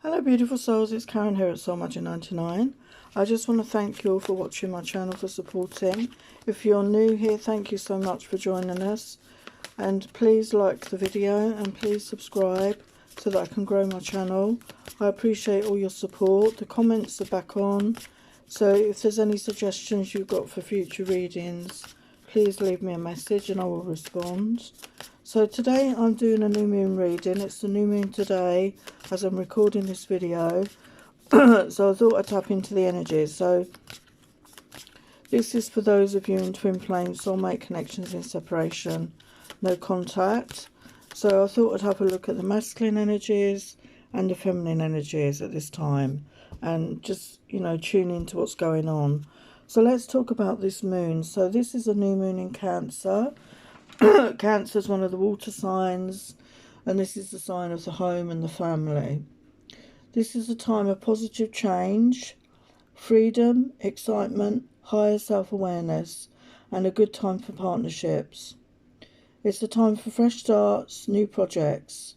Hello beautiful souls, it's Karen here at Soulmates99. I just want to thank you all for watching my channel, for supporting. If you're new here, thank you so much for joining us. And please like the video and please subscribe so that I can grow my channel. I appreciate all your support. The comments are back on. So if there's any suggestions you've got for future readings, please leave me a message and I will respond. So today I'm doing a new moon reading. It's the new moon today as I'm recording this video. So I thought I'd tap into the energies. So this is for those of you in twin flames, soulmate connections in separation, no contact. So I thought I'd have a look at the masculine energies and the feminine energies at this time and just, you know, tune into what's going on. So let's talk about this moon. So this is a new moon in Cancer. Cancer is one of the water signs, and this is the sign of the home and the family. This is a time of positive change, freedom, excitement, higher self-awareness, and a good time for partnerships. It's a time for fresh starts, new projects,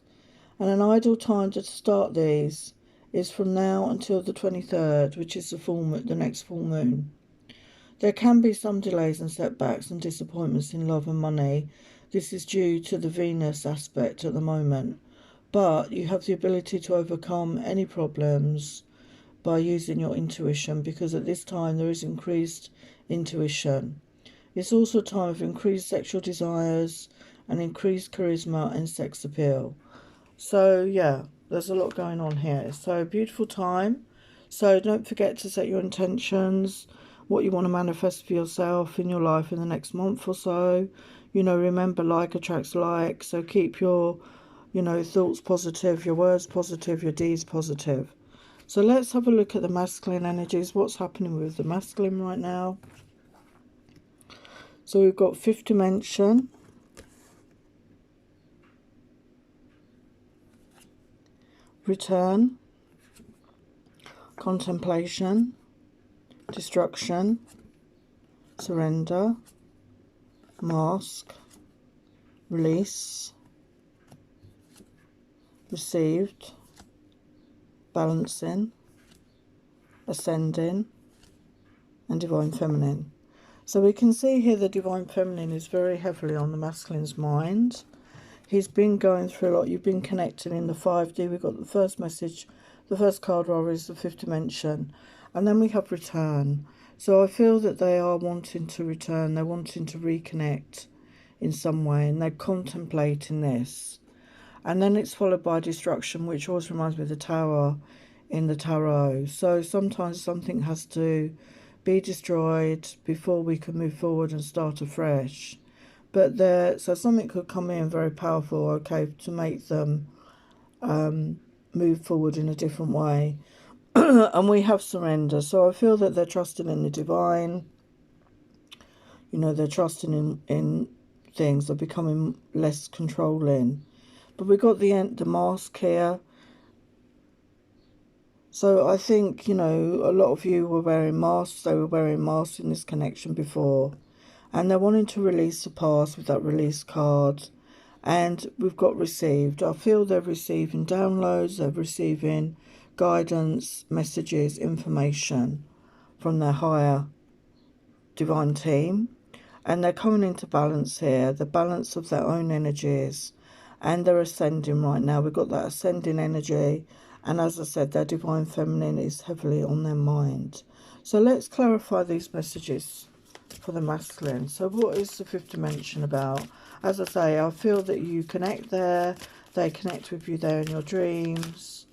and an ideal time to start these is from now until the 23rd, which is the next full moon. There can be some delays and setbacks and disappointments in love and money. This is due to the Venus aspect at the moment. But you have the ability to overcome any problems by using your intuition, because at this time there is increased intuition. It's also a time of increased sexual desires and increased charisma and sex appeal. So yeah, there's a lot going on here. So beautiful time. So don't forget to set your intentions, what you want to manifest for yourself in your life in the next month or so. You know, remember, like attracts like. So keep your, you know, thoughts positive, your words positive, your deeds positive. So let's have a look at the masculine energies. What's happening with the masculine right now? So we've got fifth dimension, return, contemplation, destruction, surrender, mask, release, received, balancing, ascending, and divine feminine. So we can see here the divine feminine is very heavily on the masculine's mind. He's been going through a lot. You've been connecting in the 5D. We've got the first message, the first card rather, is the fifth dimension. And then we have return. So I feel that they are wanting to return. They're wanting to reconnect in some way. And they're contemplating this. And then it's followed by destruction, which always reminds me of the tower in the tarot. So sometimes something has to be destroyed before we can move forward and start afresh. But so something could come in very powerful, okay, to make them move forward in a different way. And we have surrender. So I feel that they're trusting in the divine. You know, they're trusting in things. They're becoming less controlling. But we got the mask here. So I think, you know, a lot of you were wearing masks. They were wearing masks in this connection before. And they're wanting to release the past with that release card. And we've got received. I feel they're receiving downloads. They're receiving guidance, messages, information from their higher divine team. And they're coming into balance here. The balance of their own energies. And they're ascending right now. We've got that ascending energy. And as I said, their divine feminine is heavily on their mind. So let's clarify these messages for the masculine. So what is the fifth dimension about? As I say, I feel that you connect there. They connect with you there in your dreams.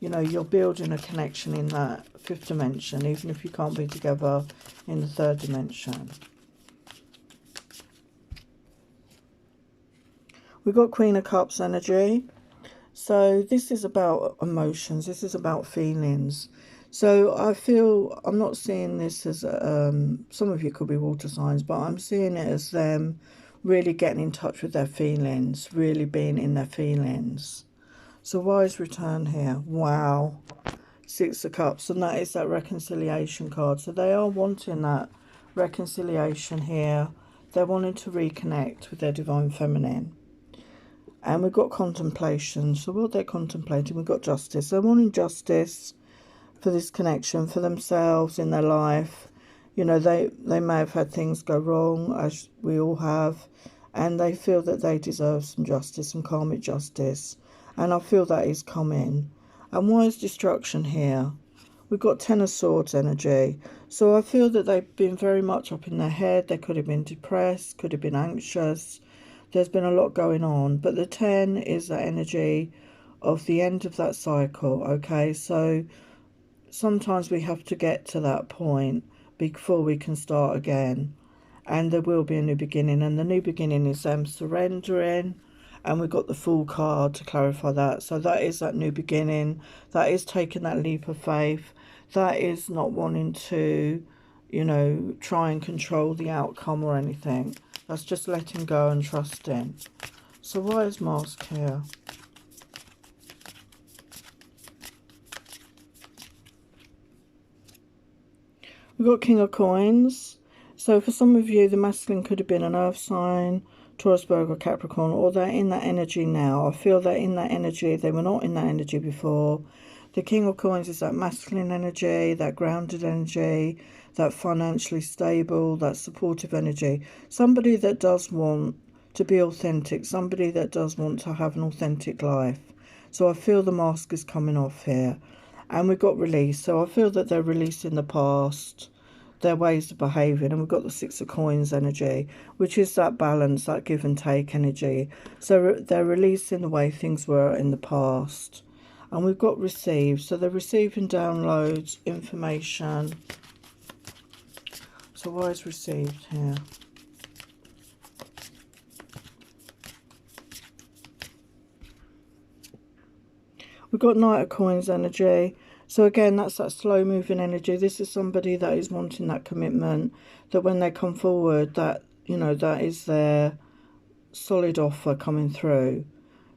You know, you're building a connection in that fifth dimension, even if you can't be together in the third dimension. We've got Queen of Cups energy. So this is about emotions. This is about feelings. So I feel, I'm not seeing this as, some of you could be water signs, but I'm seeing it as them really getting in touch with their feelings, really being in their feelings. So wise return here. Wow. Six of Cups, and that is that reconciliation card. So they are wanting that reconciliation here. They're wanting to reconnect with their divine feminine. And we've got contemplation. So what they're contemplating, we've got justice. They're wanting justice for this connection, for themselves in their life. You know, they may have had things go wrong, as we all have, and they feel that they deserve some justice, some karmic justice. And I feel that is coming. And why is destruction here? We've got Ten of Swords energy. So I feel that they've been very much up in their head. They could have been depressed, could have been anxious. There's been a lot going on. But the 10 is the energy of the end of that cycle, okay? So sometimes we have to get to that point before we can start again. And there will be a new beginning. And the new beginning is them surrendering. And we've got the Fool card to clarify that. So that is that new beginning. That is taking that leap of faith. That is not wanting to, you know, try and control the outcome or anything. That's just letting go and trusting. So why is Mask here? We've got King of Coins. So for some of you, the masculine could have been an earth sign, Taurus, Virgo, Capricorn, or they're in that energy now. I feel they're in that energy. They were not in that energy before. The King of Coins is that masculine energy, that grounded energy, that financially stable, that supportive energy. Somebody that does want to be authentic, somebody that does want to have an authentic life. So I feel the mask is coming off here. And we've got release. So I feel that they're releasing the past, their ways of behaving. And we've got the Six of Coins energy, which is that balance, that give and take energy. So they're releasing the way things were in the past. And we've got receive. So they're receiving downloads, information. So why is received here? We've got Knight of Coins energy. So again, that's that slow moving energy. This is somebody that is wanting that commitment, that when they come forward, that, you know, that is their solid offer coming through.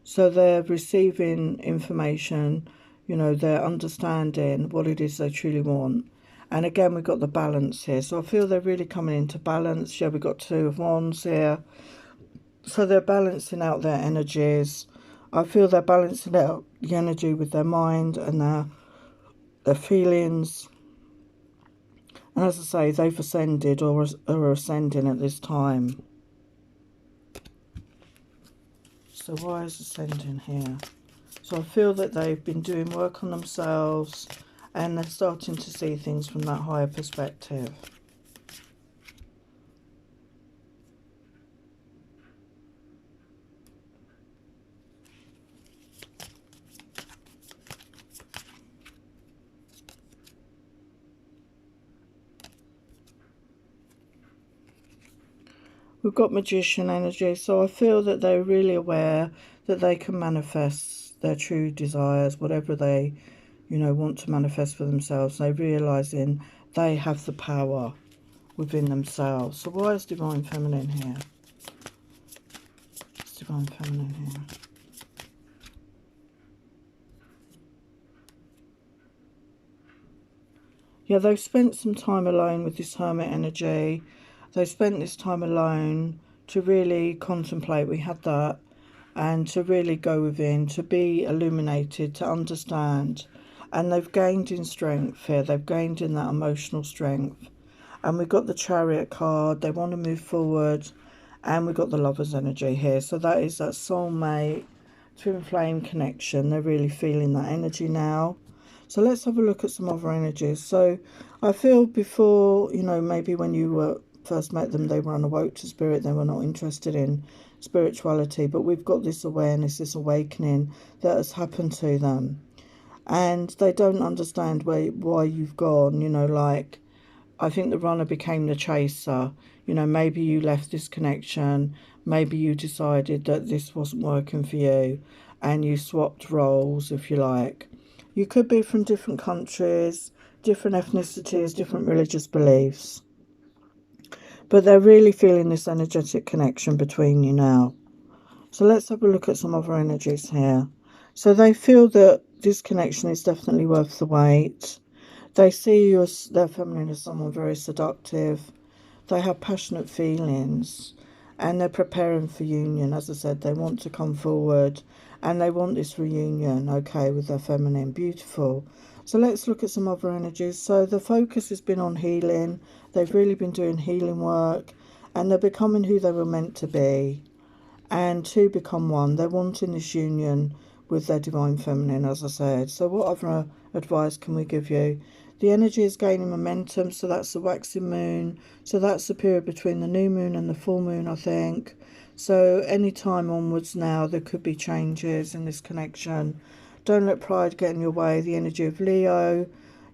So they're receiving information, you know, they're understanding what it is they truly want. And again, we've got the balance here. So I feel they're really coming into balance. Yeah, we've got Two of Wands here. So they're balancing out their energies. I feel they're balancing out the energy with their mind and their feelings. And as I say, they've ascended or are ascending at this time. So why is ascending here? So I feel that they've been doing work on themselves and they're starting to see things from that higher perspective. We've got Magician energy, so I feel that they're really aware that they can manifest their true desires, whatever they, you know, want to manifest for themselves. They're realising they have the power within themselves. So why is Divine Feminine here? It's Divine Feminine here. Yeah, they've spent some time alone with this Hermit energy. They spent this time alone to really contemplate. We had that. And to really go within, to be illuminated, to understand. And they've gained in strength here. They've gained in that emotional strength. And we've got the Chariot card. They want to move forward. And we've got the Lover's energy here. So that is that soulmate, twin flame connection. They're really feeling that energy now. So let's have a look at some other energies. So I feel before, you know, maybe when you first met them, they were unawoke to spirit. They were not interested in spirituality. But we've got this awareness, this awakening that has happened to them. And they don't understand why you've gone, you know, like, I think the runner became the chaser. You know, maybe you left this connection. Maybe you decided that this wasn't working for you. And you swapped roles, if you like. You could be from different countries, different ethnicities, different religious beliefs. But they're really feeling this energetic connection between you now. So let's have a look at some other energies here. So they feel that this connection is definitely worth the wait. They see you as their feminine as someone very seductive. They have passionate feelings. and they're preparing for union. As I said, they want to come forward and they want this reunion, okay, with their feminine. Beautiful. So let's look at some other energies. So the focus has been on healing. They've really been doing healing work, and they're becoming who they were meant to be, and to become one. They're wanting this union with their divine feminine, as I said. So what other advice can we give you? The energy is gaining momentum, so that's the waxing moon. So that's the period between the new moon and the full moon, I think. So any time onwards now, there could be changes in this connection. Don't let pride get in your way. The energy of Leo,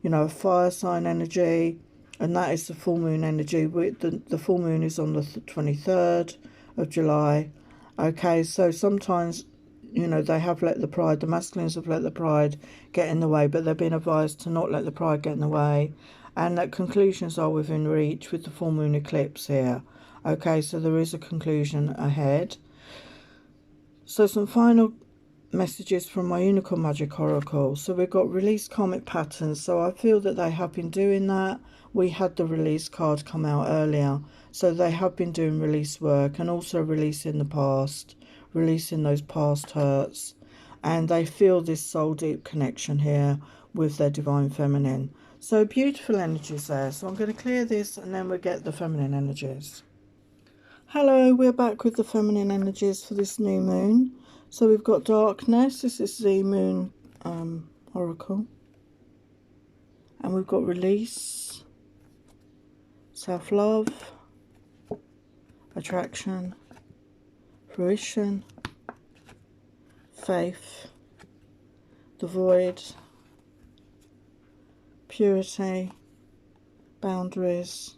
you know, a fire sign energy, and that is the full moon energy. The full moon is on the 23rd of July. Okay, so sometimes, you know, they have let the pride, the masculines have let the pride get in the way, but they've been advised to not let the pride get in the way, and that conclusions are within reach with the full moon eclipse here. Okay, so there is a conclusion ahead. So some final messages from my Unicorn Magic Oracle. So we've got release karmic patterns. So I feel that they have been doing that. We had the release card come out earlier. So they have been doing release work, and also releasing the past, releasing those past hurts. And they feel this soul deep connection here with their divine feminine. So beautiful energies there. So I'm going to clear this, and then we'll get the feminine energies. Hello, we're back with the feminine energies for this new moon. So we've got darkness. This is the moon oracle. And we've got release, self-love, attraction, fruition, faith, the void, purity, boundaries,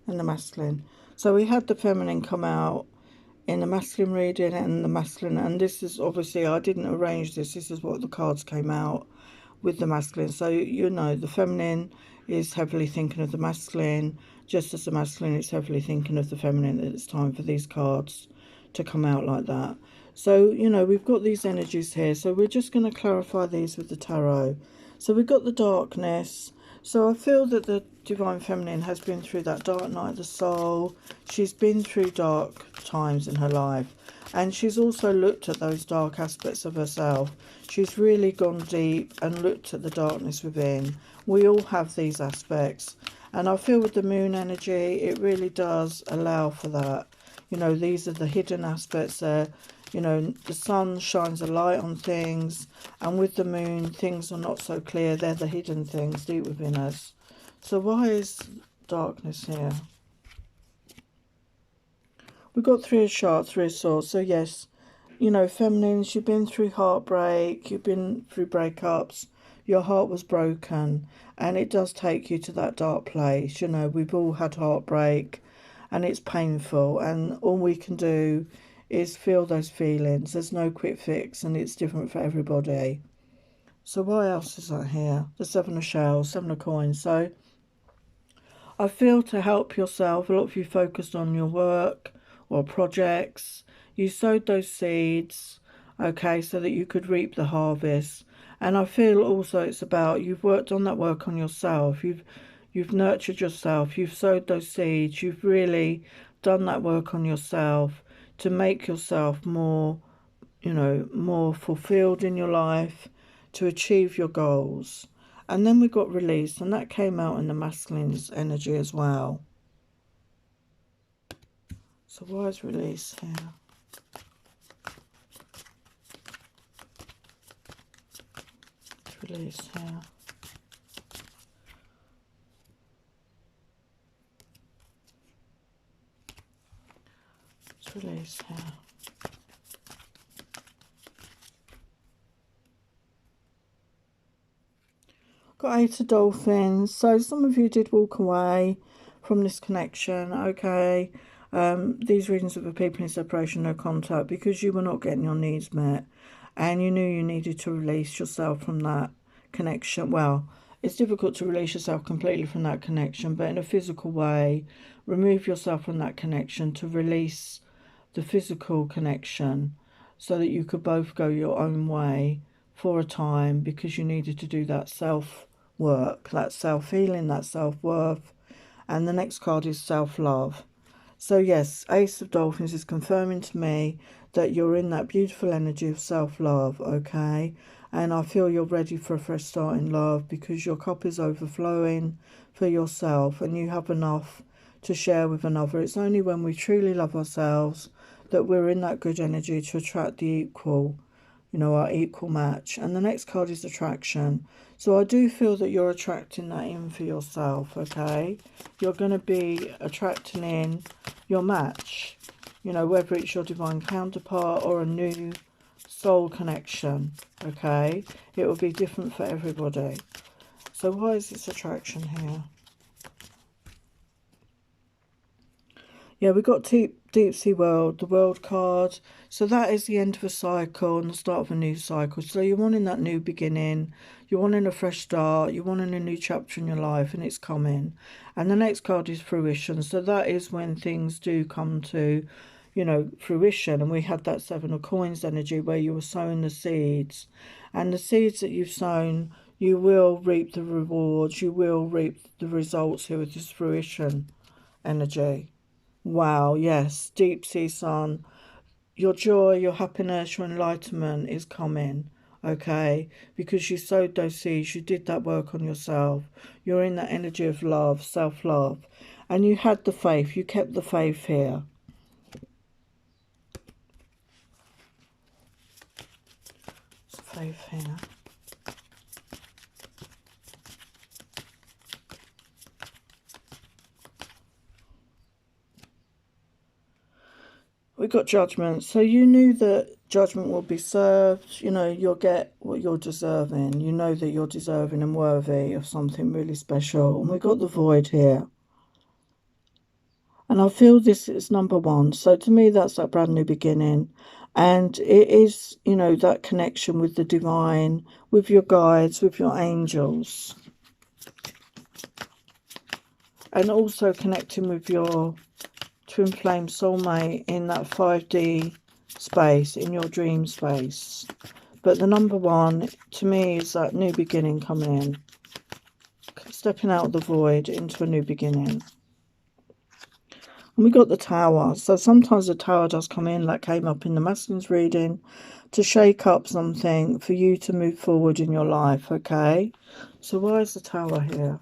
and the masculine. So we had the feminine come out in the masculine reading and the masculine, and this is obviously, I didn't arrange this, this is what the cards came out with the masculine. So you know, the feminine is heavily thinking of the masculine, just as the masculine is heavily thinking of the feminine. It's time for these cards to come out like that. So you know, we've got these energies here, so we're just going to clarify these with the tarot. So we've got the darkness. So I feel that the divine feminine has been through that dark night of the soul. She's been through dark times in her life, and she's also looked at those dark aspects of herself. She's really gone deep and looked at the darkness within. We all have these aspects, and I feel with the moon energy, it really does allow for that. You know, these are the hidden aspects there. You know, the sun shines a light on things, and with the moon, things are not so clear. They're the hidden things deep within us. So why is darkness here? We've got Three of Shards, Three of Swords. So yes, you know, feminines, you've been through heartbreak, you've been through breakups, your heart was broken, and it does take you to that dark place. You know, we've all had heartbreak, and it's painful, and all we can do is feel those feelings. There's no quick fix, and it's different for everybody. So why else is that here? The Seven of Shells, Seven of Coins. So I feel to help yourself, a lot of you focused on your work or projects. You sowed those seeds, okay, so that you could reap the harvest. And I feel also it's about, you've worked on that work on yourself. You've nurtured yourself. You've sowed those seeds. You've really done that work on yourself to make yourself more, you know, more fulfilled in your life, to achieve your goals. And then we got release, and that came out in the masculine's energy as well. So why is release here? It's release here. It's release here. Got Eight of Dolphins. So some of you did walk away from this connection, okay? These readings are for people in separation, no contact, because you were not getting your needs met, and you knew you needed to release yourself from that connection. Well, it's difficult to release yourself completely from that connection, but in a physical way, remove yourself from that connection to release the physical connection, so that you could both go your own way for a time, because you needed to do that self-work, that self-healing, that self-worth. And the next card is self-love. So yes, Ace of Dolphins is confirming to me that you're in that beautiful energy of self-love, okay? And I feel you're ready for a fresh start in love because your cup is overflowing for yourself and you have enough to share with another. It's only when we truly love ourselves that we're in that good energy to attract the equal, you know, our equal match. And the next card is attraction. So I do feel that you're attracting that in for yourself, okay? You're going to be attracting in your match, you know, whether it's your divine counterpart or a new soul connection, okay? It will be different for everybody. So why is this attraction here? Yeah, we've got Deep Sea World, the World card. So that is the end of a cycle and the start of a new cycle. So you're wanting that new beginning. You're wanting a fresh start. You're wanting a new chapter in your life and it's coming. And the next card is fruition. So that is when things do come to, you know, fruition. And we had that Seven of Coins energy where you were sowing the seeds. And the seeds that you've sown, you will reap the rewards. You will reap the results here with this fruition energy. Wow, yes, deep sea sun. Your joy, your happiness, your enlightenment is coming, okay? Because you sowed those seeds, you did that work on yourself. You're in that energy of love, self-love. And you had the faith, you kept the faith here. Faith here. We got judgment. So you knew that judgment will be served. You know, you'll get what you're deserving. You know that you're deserving and worthy of something really special. And we got the void here. And I feel this is number one. So to me, that's that brand new beginning. And it is, you know, that connection with the divine, with your guides, with your angels. And also connecting with your twin flame soulmate in that 5D space, in your dream space. But the number one to me is that new beginning coming in, stepping out of the void into a new beginning. And we got the Tower. So sometimes the Tower does come in, like came up in the masculine's reading, to shake up something for you to move forward in your life, okay? So why is the Tower here?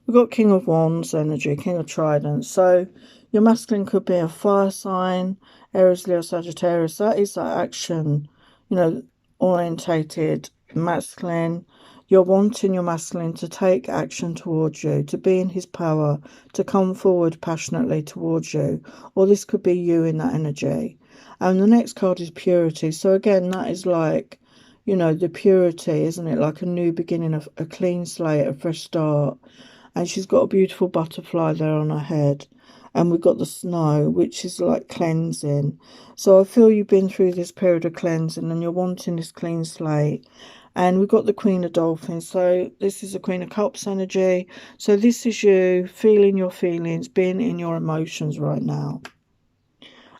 We've got King of Wands energy, King of Tridents. So your masculine could be a fire sign, Aries, Leo, Sagittarius. That is that action, you know, orientated masculine. You're wanting your masculine to take action towards you, to be in his power, to come forward passionately towards you. Or this could be you in that energy. And the next card is purity. So again, that is like, you know, the purity, isn't it? Like a new beginning, a clean slate, a fresh start. And she's got a beautiful butterfly there on her head. And we've got the snow, which is like cleansing. So I feel you've been through this period of cleansing and you're wanting this clean slate. And we've got the Queen of Dolphins. So this is the Queen of Cups energy. So this is you feeling your feelings, being in your emotions right now.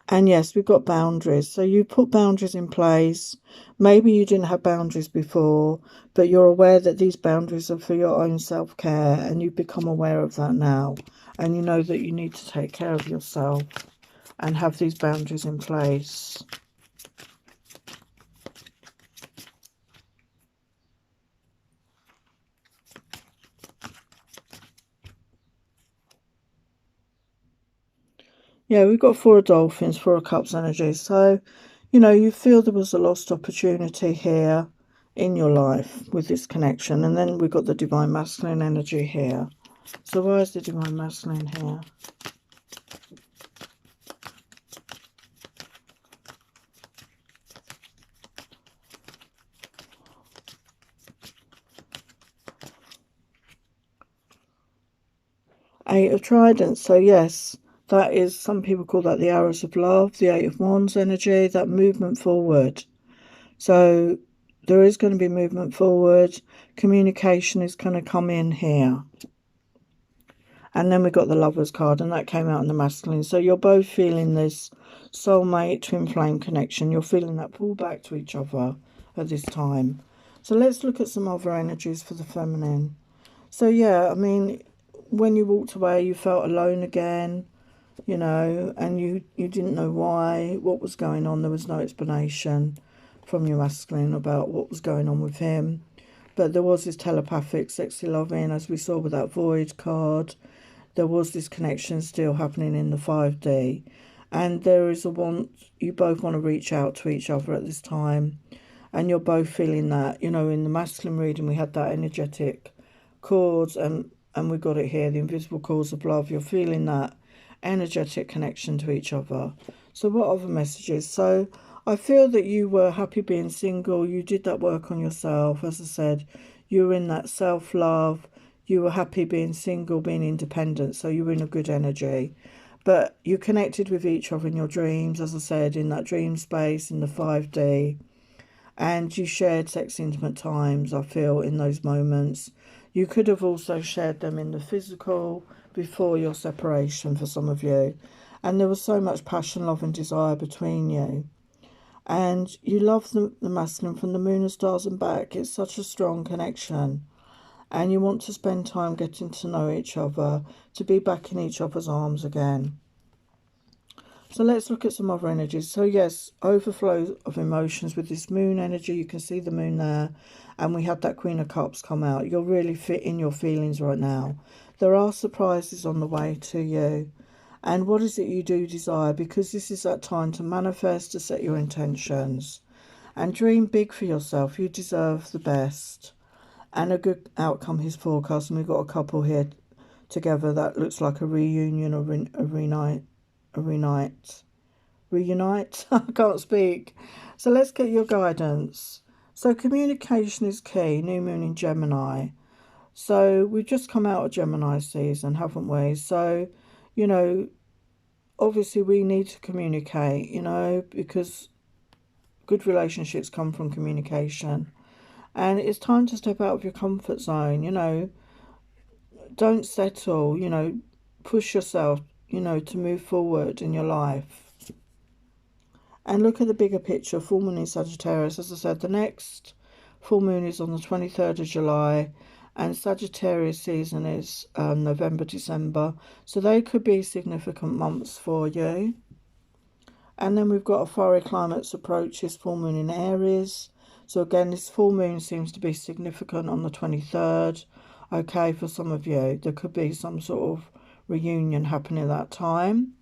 And yes, we've got boundaries. So you put boundaries in place. Maybe you didn't have boundaries before, but you're aware that these boundaries are for your own self-care and you've become aware of that now. And you know that you need to take care of yourself and have these boundaries in place. Yeah, we've got Four of Dolphins, Four of Cups energy. So, you know, you feel there was a lost opportunity here in your life with this connection. And then we've got the Divine Masculine energy here. So why is the Divine Masculine here? Eight of Tridents. So yes, that is, some people call that the arrows of love, the Eight of Wands energy, that movement forward. So there is going to be movement forward. Communication is going to come in here. And then we got the Lovers card, and that came out in the masculine. So you're both feeling this soulmate, twin flame connection. You're feeling that pull back to each other. at this time. So let's look at some other energies for the feminine. So yeah, I mean, when you walked away, you felt alone again, you know, and you didn't know why, what was going on. There was no explanation from your masculine about what was going on with him. But there was this telepathic, sexy loving, as we saw with that void card. There was this connection still happening in the 5D. And there is a want, you both want to reach out to each other at this time. And you're both feeling that, you know, in the masculine reading, we had that energetic cords, and we got it here, the invisible cords of love. You're feeling that energetic connection to each other. So what other messages? So I feel that you were happy being single. You did that work on yourself. As I said, you were in that self-love. You were happy being single, being independent. So you were in a good energy. But you connected with each other in your dreams, as I said, in that dream space, in the 5D. And you shared sex intimate times, I feel, in those moments. You could have also shared them in the physical before your separation for some of you. And there was so much passion, love and desire between you. And you love the masculine from the moon and stars and back. It's such a strong connection. And you want to spend time getting to know each other, to be back in each other's arms again. So let's look at some other energies. So yes, overflow of emotions with this moon energy. You can see the moon there. And we had that Queen of Cups come out. You're really fit in your feelings right now. There are surprises on the way to you. And what is it you do desire? Because this is that time to manifest, to set your intentions. And dream big for yourself. You deserve the best. And a good outcome is forecast. And we've got a couple here together that looks like a reunion or a reunite. I can't speak. So let's get your guidance. So communication is key. New moon in Gemini. So we've just come out of Gemini season, haven't we? So, you know, obviously we need to communicate, you know, because good relationships come from communication. And it's time to step out of your comfort zone, you know. Don't settle, you know, push yourself, you know, to move forward in your life. And look at the bigger picture. Full moon in Sagittarius. As I said, the next full moon is on the 23rd of July. And Sagittarius season is November, December. So they could be significant months for you. And then we've got a fiery climax approaches, full moon in Aries. So again, this full moon seems to be significant on the 23rd. Okay, for some of you, there could be some sort of reunion happening at that time.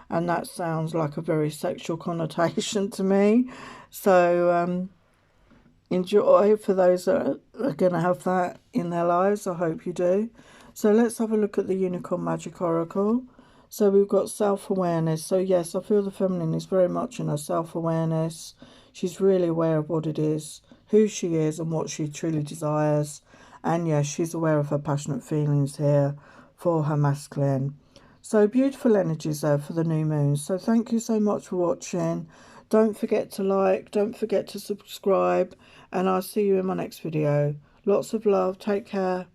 And that sounds like a very sexual connotation to me. So enjoy for those that are going to have that in their lives. I hope you do. So let's have a look at the Unicorn Magic Oracle. So we've got self-awareness. So yes, I feel the feminine is very much in her self-awareness. She's really aware of what it is, who she is and what she truly desires. And yes, she's aware of her passionate feelings here for her masculine. So beautiful energies there for the new moon. So thank you so much for watching. Don't forget to like, don't forget to subscribe, and I'll see you in my next video. Lots of love. Take care.